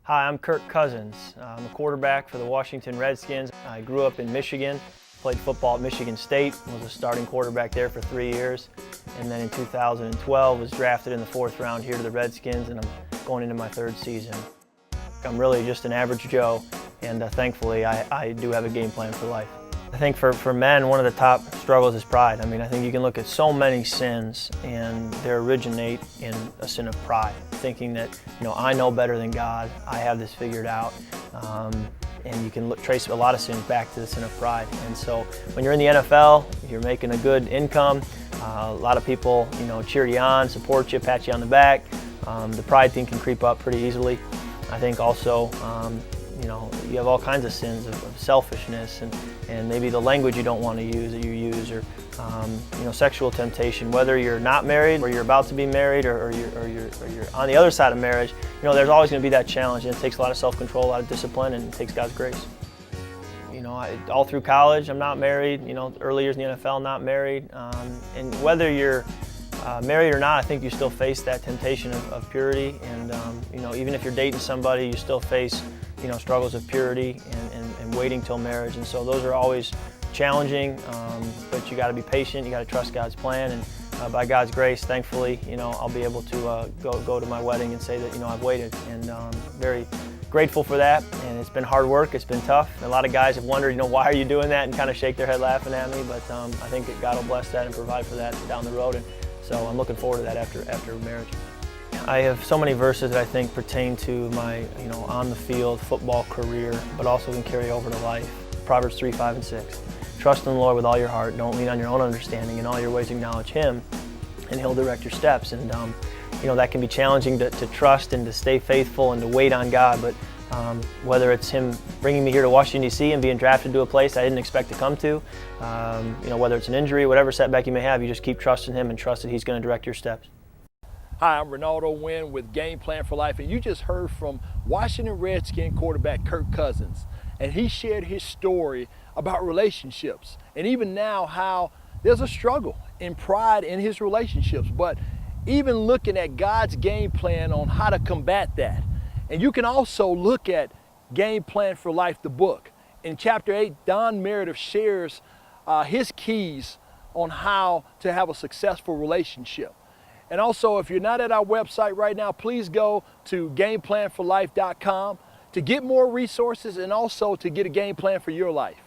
Hi, I'm Kirk Cousins. I'm a quarterback for the Washington Redskins. I grew up in Michigan, played football at Michigan State, was a starting quarterback there for 3 years, and then in 2012 was drafted in the 4th round here to the Redskins, and I'm going into my 3rd season. I'm really just an average Joe, and thankfully I do have a game plan for life. I think for men, one of the top struggles is pride. I mean, I think you can look at so many sins and they originate in a sin of pride, thinking that, I know better than God, I have this figured out. And you can trace a lot of sins back to the sin of pride. And so when you're in the NFL, you're making a good income, a lot of people, cheer you on, support you, pat you on the back. The pride thing can creep up pretty easily. I think also, you have all kinds of sins of selfishness and maybe the language you don't want to use that you use, or sexual temptation. Whether you're not married or you're about to be married or you're on the other side of marriage, there's always going to be that challenge, and it takes a lot of self-control, a lot of discipline, and it takes God's grace. All through college, I'm not married. Early years in the NFL, not married. And whether you're married or not, I think you still face that temptation of purity, and even if you're dating somebody, you still face struggles of purity and waiting till marriage. And so those are always challenging, but you got to be patient, you got to trust God's plan, and by God's grace, thankfully, I'll be able to go to my wedding and say that I've waited, and very grateful for that. And it's been hard work, it's been tough. A lot of guys have wondered, why are you doing that, and kind of shake their head laughing at me, but I think that God will bless that and provide for that down the road, and so I'm looking forward to that after marriage. I have so many verses that I think pertain to my on the field football career, but also can carry over to life. Proverbs 3, 5, and 6. Trust in the Lord with all your heart. Don't lean on your own understanding. In all your ways acknowledge Him, and He'll direct your steps. And that can be challenging to trust and to stay faithful and to wait on God. But whether it's Him bringing me here to Washington, D.C. and being drafted to a place I didn't expect to come to, whether it's an injury, whatever setback you may have, you just keep trusting Him and trust that He's going to direct your steps. Hi, I'm Ronaldo Wynn with Game Plan for Life, and you just heard from Washington Redskin quarterback Kirk Cousins, and he shared his story about relationships, and even now how there's a struggle in pride in his relationships, but even looking at God's game plan on how to combat that. And you can also look at Game Plan for Life, the book. In chapter 8, Don Meredith shares his keys on how to have a successful relationship. And also, if you're not at our website right now, please go to gameplanforlife.com to get more resources and also to get a game plan for your life.